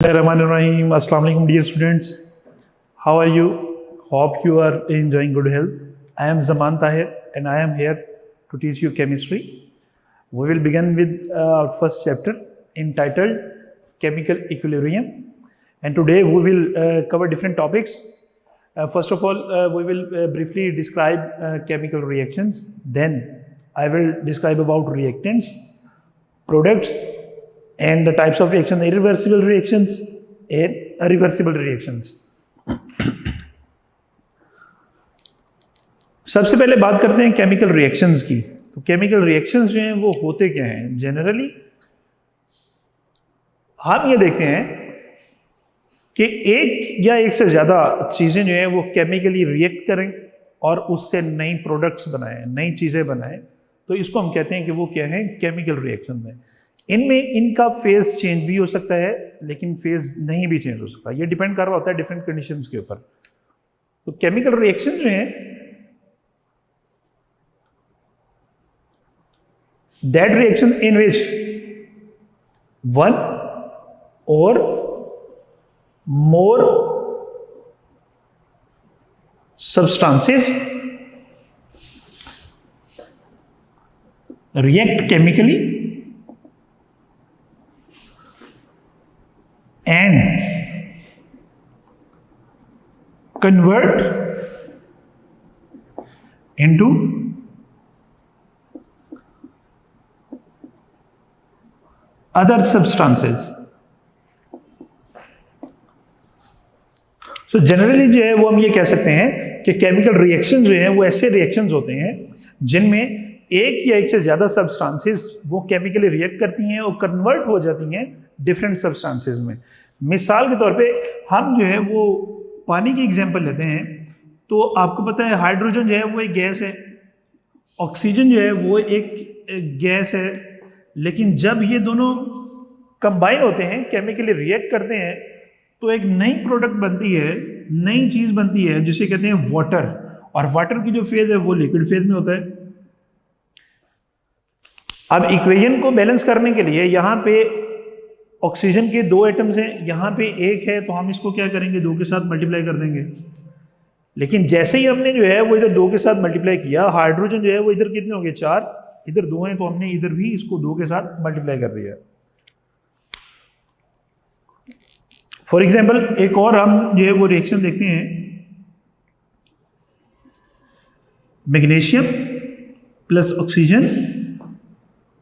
Bismillahirrahmanirrahim. Assalamu alaikum dear students. How are you? Hope you are enjoying good health. I am Zaman Tahir and I am here to teach you chemistry. We will begin with our first chapter entitled Chemical Equilibrium, and today we will cover different topics. First of all, we will briefly describe chemical reactions. Then I will describe about reactants, products, and the types of reaction, irreversible reactions and reversible reactions. सबसे पहले बात करते हैं chemical reactions की। तो chemical reactions जो हैं वो होते क्या हैं? जनरली हम ये देखते हैं कि एक या एक से ज़्यादा चीज़ें जो हैं वो केमिकली रिएक्ट करें और उससे नई प्रोडक्ट्स बनाएं, नई चीज़ें बनाएं, तो इसको हम कहते हैं कि वो क्या है? केमिकल रिएक्शन है। इनमें इनका फेज चेंज भी हो सकता है, लेकिन फेज नहीं भी चेंज हो सकता। ये डिपेंड कर रहा होता है डिफरेंट कंडीशंस के ऊपर। तो केमिकल रिएक्शन जो है, that reaction in which one और मोर substances react chemically and convert into other substances. So generally जो है वो हम ये कह सकते हैं कि केमिकल रिएक्शन जो है वो ऐसे रिएक्शंस होते हैं जिनमें एक या एक से ज़्यादा सब्सटेंसेस वो केमिकली रिएक्ट करती हैं और कन्वर्ट हो जाती हैं डिफरेंट सब्सटेंसेस में। मिसाल के तौर पे हम जो है वो पानी की एग्जांपल लेते हैं, तो आपको पता है हाइड्रोजन जो है वो एक गैस है, ऑक्सीजन जो है वो एक गैस है, लेकिन जब ये दोनों कंबाइन होते हैं, केमिकली रिएक्ट करते हैं, तो एक नई प्रोडक्ट बनती है, नई चीज़ बनती है जिसे कहते हैं वाटर। और वाटर की जो फेज है वो लिक्विड फेज में होता है। अब इक्वेशन को बैलेंस करने के लिए यहाँ पे ऑक्सीजन के दो एटम्स हैं, यहाँ पे एक है, तो हम इसको क्या करेंगे? दो के साथ मल्टीप्लाई कर देंगे। लेकिन जैसे ही हमने जो है वो इधर दो के साथ मल्टीप्लाई किया, हाइड्रोजन जो है वो इधर कितने हो गए? चार, इधर दो हैं, तो हमने इधर भी इसको दो के साथ मल्टीप्लाई कर दिया। फॉर एग्जाम्पल एक और हम जो है वो रिएक्शन देखते हैं, मैग्नीशियम प्लस ऑक्सीजन,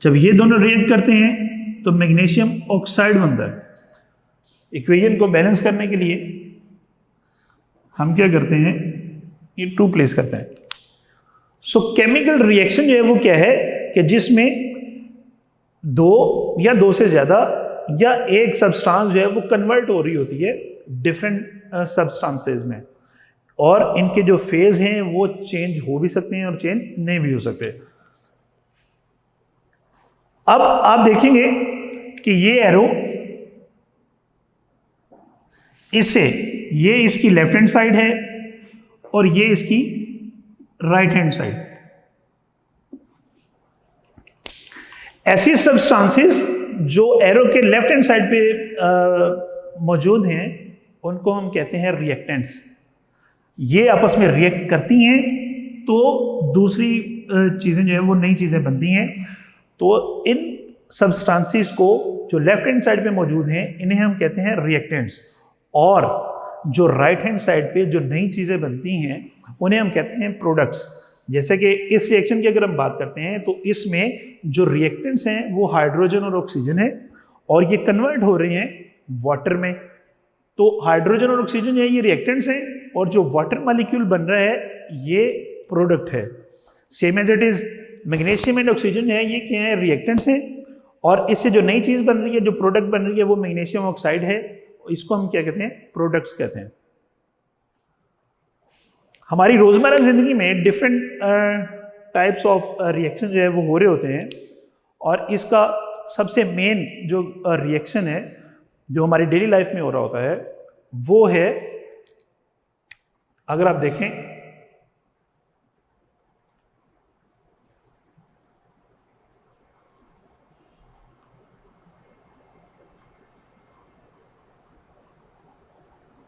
जब ये दोनों रिएक्ट करते हैं तो मैग्नीशियम ऑक्साइड बनता है। इक्वेशन को बैलेंस करने के लिए हम क्या करते हैं? ये टू प्लेस करते हैं। सो केमिकल रिएक्शन जो है वो क्या है कि जिसमें दो या दो से ज्यादा या एक सब्सटेंस जो है वो कन्वर्ट हो रही होती है डिफरेंट सब्सटेंसेस में, और इनके जो फेज हैं वो चेंज हो भी सकते हैं और चेंज नहीं भी हो सकते। अब आप देखेंगे कि ये एरो इससे, ये इसकी लेफ्ट हैंड साइड है और ये इसकी राइट हैंड साइड। ऐसी सब्सटेंसेस जो एरो के लेफ्ट हैंड साइड पे मौजूद हैं उनको हम कहते हैं रिएक्टेंट्स। ये आपस में रिएक्ट करती हैं तो दूसरी चीज़ें जो है वो नई चीज़ें बनती हैं। तो इन सब्सटेंसेस को जो लेफ्ट हैंड साइड पे मौजूद हैं इन्हें हम कहते हैं रिएक्टेंट्स, और जो राइट हैंड साइड पे जो नई चीज़ें बनती हैं उन्हें हम कहते हैं प्रोडक्ट्स। जैसे कि इस रिएक्शन की अगर हम बात करते हैं तो इसमें जो रिएक्टेंट्स हैं वो हाइड्रोजन और ऑक्सीजन है, और ये कन्वर्ट हो रहे हैं वाटर में। तो हाइड्रोजन और ऑक्सीजन जो है ये रिएक्टेंट्स हैं, और जो वाटर मॉलिक्यूल बन रहा है ये प्रोडक्ट है। Same as it is magnesium and oxygen जो है ये क्या है? रिएक्टेंट्स हैं, और इससे जो नई चीज़ बन रही है, जो प्रोडक्ट बन रही है वो मैग्नीशियम ऑक्साइड है। इसको हम क्या कहते हैं? प्रोडक्ट्स कहते हैं। हमारी रोजमर्रा जिंदगी में डिफरेंट टाइप्स ऑफ रिएक्शन जो है वो हो रहे होते हैं, और इसका सबसे मेन जो रिएक्शन है जो हमारी डेली लाइफ में हो रहा होता है वो है, अगर आप देखें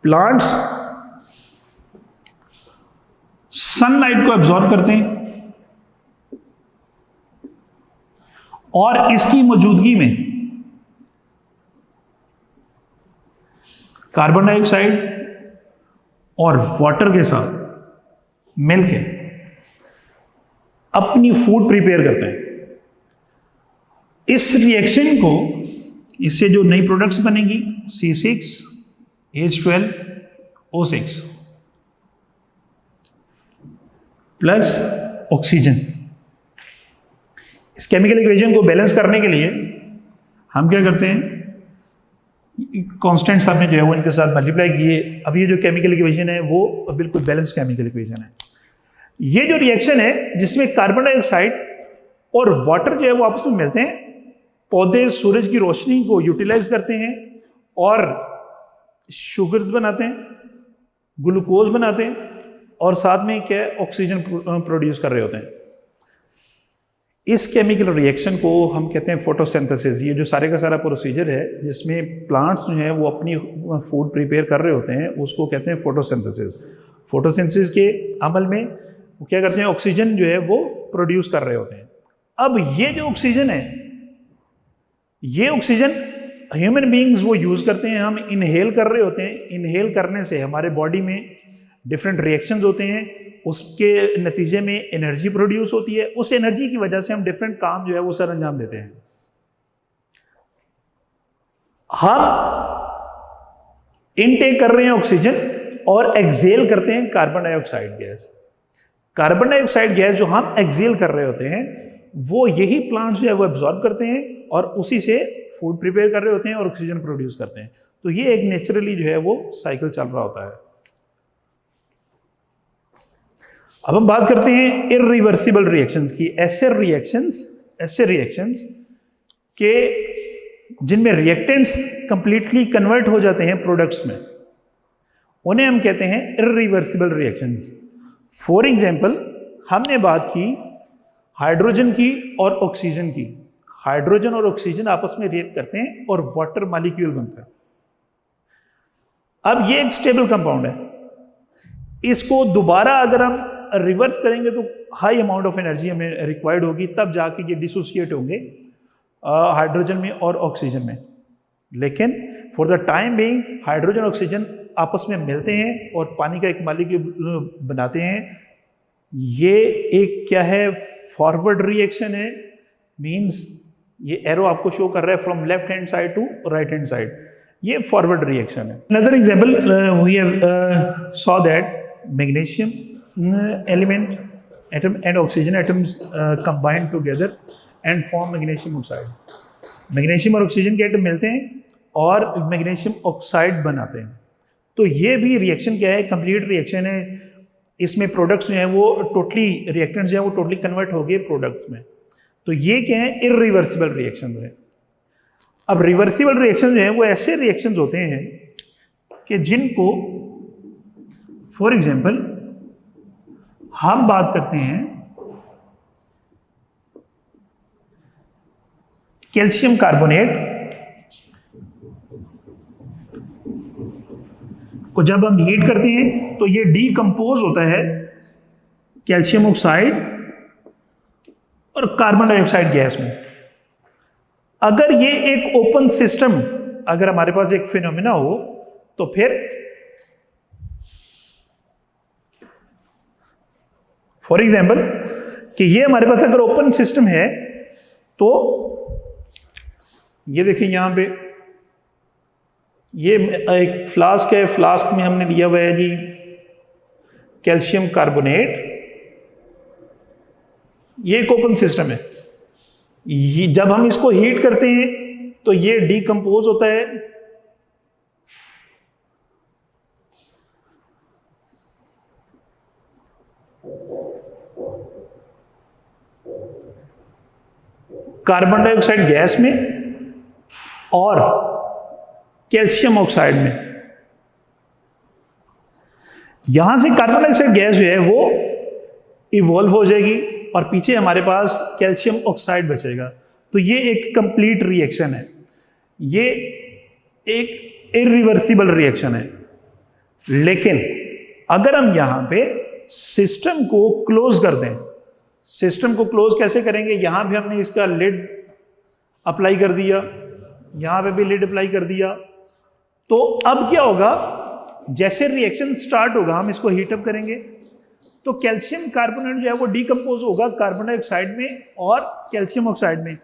प्लांट्स सनलाइट को एब्जॉर्ब करते हैं और इसकी मौजूदगी में कार्बन डाइऑक्साइड और वाटर के साथ मिलकर अपनी फूड प्रिपेयर करते हैं। इस रिएक्शन को, इससे जो नई प्रोडक्ट्स बनेगी C6H12O6 प्लस ऑक्सीजन, इस केमिकल इक्वेशन को बैलेंस करने के लिए हम क्या करते हैं, कांस्टेंट्स आपने जो है वो इनके साथ मल्टीप्लाई किए। अब ये जो केमिकल इक्वेशन है वो बिल्कुल बैलेंस केमिकल इक्वेशन है। ये जो रिएक्शन है जिसमें कार्बन डाइऑक्साइड और वाटर जो है वो आपस में मिलते हैं, पौधे सूरज की रोशनी को यूटिलाइज करते हैं और शुगर्स बनाते हैं, ग्लूकोज बनाते हैं और साथ में क्या ऑक्सीजन प्रोड्यूस कर रहे होते हैं। इस केमिकल रिएक्शन को हम कहते हैं फोटोसिंथेसिस। ये जो सारे का सारा प्रोसीजर है जिसमें प्लांट्स जो हैं वो अपनी फूड प्रिपेयर कर रहे होते हैं, उसको कहते हैं फोटोसिंथेसिस। फोटोसिंथेसिस के अमल में वो क्या करते हैं, ऑक्सीजन जो है वो प्रोड्यूस कर रहे होते हैं। अब ये जो ऑक्सीजन है, ये ऑक्सीजन ह्यूमन बीइंग्स वो यूज करते हैं, हम इनहेल कर रहे होते हैं। इनहेल करने से हमारे बॉडी में डिफरेंट रिएक्शंस होते हैं, उसके नतीजे में एनर्जी प्रोड्यूस होती है। उस एनर्जी की वजह से हम डिफरेंट काम जो है वो सर अंजाम देते हैं। हम इनटेक कर रहे हैं ऑक्सीजन और एक्सेल करते हैं carbon dioxide gas. Carbon dioxide gas जो हम एक्सेल कर रहे होते हैं वो यही प्लांट्स जो है वो एब्जॉर्ब करते हैं और उसी से फूड प्रिपेयर कर रहे होते हैं और ऑक्सीजन प्रोड्यूस करते हैं। तो ये एक नेचुरली जो है वो साइकिल चल रहा होता है। अब हम बात करते हैं इरिवर्सिबल रिएक्शंस की। ऐसे रिएक्शंस के जिनमें रिएक्टेंट्स कंप्लीटली कन्वर्ट हो जाते हैं प्रोडक्ट्स में, उन्हें हम कहते हैं इरिवर्सिबल रिएक्शंस। फॉर एग्जांपल, हमने बात की हाइड्रोजन की और ऑक्सीजन की। हाइड्रोजन और ऑक्सीजन आपस में रिएक्ट करते हैं और वाटर मॉलिक्यूल बनता है। अब ये एक स्टेबल कंपाउंड है, इसको दोबारा अगर हम रिवर्स करेंगे तो हाई अमाउंट ऑफ एनर्जी हमें रिक्वायर्ड होगी, तब जाके ये डिसोसिएट होंगे हाइड्रोजन में और ऑक्सीजन में। लेकिन for the time being hydrogen और ऑक्सीजन आपस में मिलते हैं और पानी का एक मॉलिक्यूल बनाते हैं। ये एक क्या है, फॉरवर्ड रिएक्शन है। मींस ये एरो आपको शो कर रहा है from left hand side to right hand side, ये फॉरवर्ड रिएक्शन है। Another example we have saw that magnesium element atom and oxygen atoms combine together and form magnesium oxide। Magnesium और oxygen के atom मिलते हैं और magnesium oxide बनाते हैं। तो ये भी रिएक्शन क्या है, कंप्लीट रिएक्शन है। इसमें प्रोडक्ट्स जो हैं वो टोटली, रिएक्टेंट्स जो हैं वो टोटली कन्वर्ट हो गए प्रोडक्ट्स में। तो ये क्या है, इरिवर्सिबल रिएक्शन है। अब रिवर्सिबल रिएक्शन जो है वो ऐसे रिएक्शंस होते हैं कि जिनको फॉर एग्जांपल हम बात करते हैं कैल्शियम कार्बोनेट को जब हम हीट करते हैं तो ये डीकंपोज होता है कैल्शियम ऑक्साइड और कार्बन डाइऑक्साइड गैस में। अगर ये एक ओपन सिस्टम, अगर हमारे पास एक फिनोमेना हो तो फिर फॉर एग्जाम्पल कि ये हमारे पास अगर ओपन सिस्टम है तो ये देखिए यहां पे ये एक फ्लास्क है, फ्लास्क में हमने लिया हुआ है जी कैल्शियम कार्बोनेट। ये एक ओपन सिस्टम है। जब हम इसको हीट करते हैं तो ये डीकंपोज होता है। कार्बन डाइऑक्साइड गैस में और कैल्शियम ऑक्साइड में। यहां से कार्बन डाइऑक्साइड गैस जो है वो इवॉल्व हो जाएगी और पीछे हमारे पास कैल्शियम ऑक्साइड बचेगा। तो ये एक कंप्लीट रिएक्शन है, ये एक इरिवर्सिबल रिएक्शन है। लेकिन अगर हम यहां पे सिस्टम को क्लोज कर दें, सिस्टम को क्लोज कैसे करेंगे, यहां भी हमने इसका लिड अप्लाई कर दिया, यहां पे भी लिड अप्लाई कर दिया, तो अब क्या होगा, जैसे रिएक्शन स्टार्ट होगा हम इसको हीटअप करेंगे तो कैल्शियम कार्बोनेट जो है वो डीकम्पोज होगा कार्बन डाइऑक्साइड में और कैल्शियम ऑक्साइड में।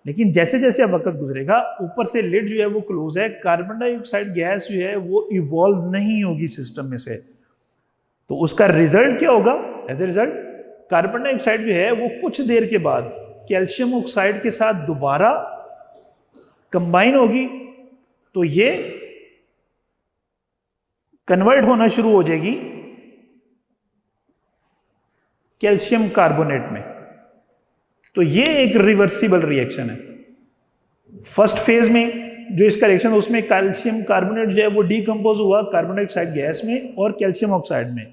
लेकिन जैसे जैसे अब वक्त गुजरेगा ऊपर से लिड जो है वो क्लोज है, कार्बन डाइऑक्साइड गैस जो है वो इवॉल्व नहीं होगी सिस्टम में से, तो उसका रिजल्ट क्या होगा, as a result carbon dioxide जो है वो कुछ देर के बाद कैल्शियम ऑक्साइड के साथ दोबारा कंबाइन होगी, तो ये कन्वर्ट होना शुरू हो जाएगी कैल्शियम कार्बोनेट में। तो ये एक रिवर्सिबल रिएक्शन है। फर्स्ट फेज में जो इसका रिएक्शन उसमें कैल्शियम कार्बोनेट जो है वो डीकम्पोज हुआ कार्बन डाइऑक्साइड गैस में और कैल्शियम ऑक्साइड में।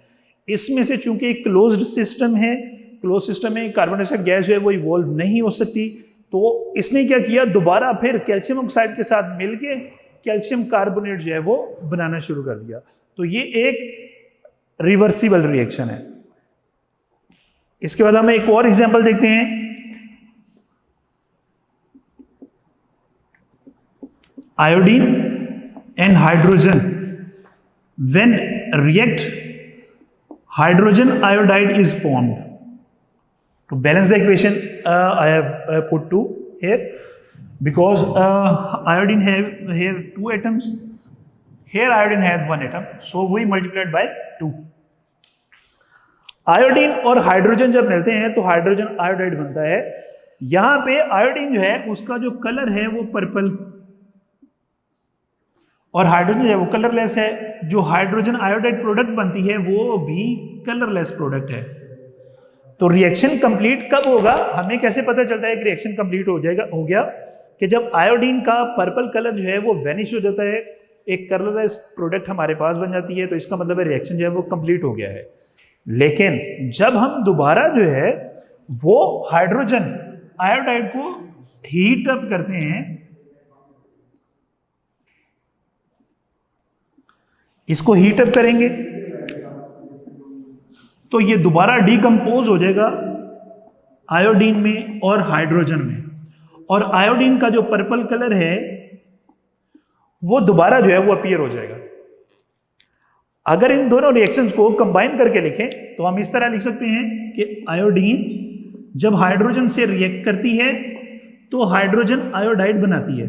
इसमें से चूंकि एक क्लोज्ड सिस्टम है, क्लोज सिस्टम में कार्बन डाइऑक्साइड गैस जो है वो इवॉल्व नहीं हो सकती, तो इसने क्या किया, दोबारा फिर कैल्शियम ऑक्साइड के साथ मिलके कैल्शियम कार्बोनेट जो है वो बनाना शुरू कर दिया। तो ये एक रिवर्सिबल रिएक्शन है। इसके बाद हम एक और एग्जांपल देखते हैं। Iodine and hydrogen when react hydrogen iodide is formed. To balance the equation, I have put 2 here because iodine have here 2 atoms. Here iodine has 1 atom, so we multiplied by 2. Iodine और hydrogen जब मिलते हैं तो hydrogen iodide बनता है। यहां पे iodine जो है उसका जो कलर है वो पर्पल और हाइड्रोजन जो है वो कलरलेस है। जो हाइड्रोजन आयोडाइड प्रोडक्ट बनती है वो भी कलरलेस प्रोडक्ट है। तो रिएक्शन कंप्लीट कब होगा, हमें कैसे पता चलता है कि रिएक्शन कंप्लीट हो गया कि जब आयोडीन का पर्पल कलर जो है वो वैनिश हो जाता है, एक कलरलेस प्रोडक्ट हमारे पास बन जाती है, तो इसका मतलब है रिएक्शन जो है वो कंप्लीट हो गया है। लेकिन जब हम दोबारा जो है वो हाइड्रोजन आयोडाइड को हीट अप करते हैं, इसको हीट अप करेंगे तो ये दोबारा डीकम्पोज हो जाएगा आयोडीन में और हाइड्रोजन में, और आयोडीन का जो पर्पल कलर है वो दोबारा जो है वो अपीयर हो जाएगा। अगर इन दोनों रिएक्शंस को कंबाइन करके लिखें तो हम इस तरह लिख सकते हैं कि आयोडीन जब हाइड्रोजन से रिएक्ट करती है तो हाइड्रोजन आयोडाइड बनाती है,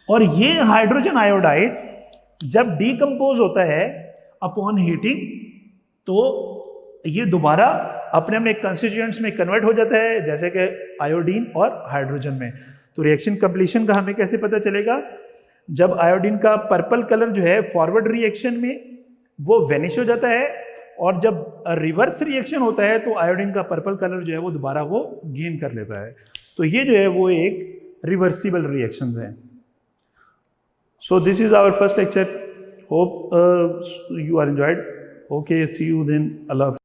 और ये हाइड्रोजन आयोडाइड जब डीकम्पोज होता है अपॉन हीटिंग तो ये दोबारा अपने अपने कंस्टिट्यूएंट्स में कन्वर्ट हो जाता है, जैसे कि आयोडीन और हाइड्रोजन में। तो रिएक्शन कंप्लीशन का हमें कैसे पता चलेगा, जब आयोडीन का पर्पल कलर जो है फॉरवर्ड रिएक्शन में वो वेनिश हो जाता है, और जब रिवर्स रिएक्शन होता है तो आयोडीन का पर्पल कलर जो है वो दोबारा वो गेन कर लेता है। तो ये जो है वो एक रिवर्सिबल रिएक्शंस हैं। So this is our first lecture, hope you are enjoyed. Okay, see you then. Allah.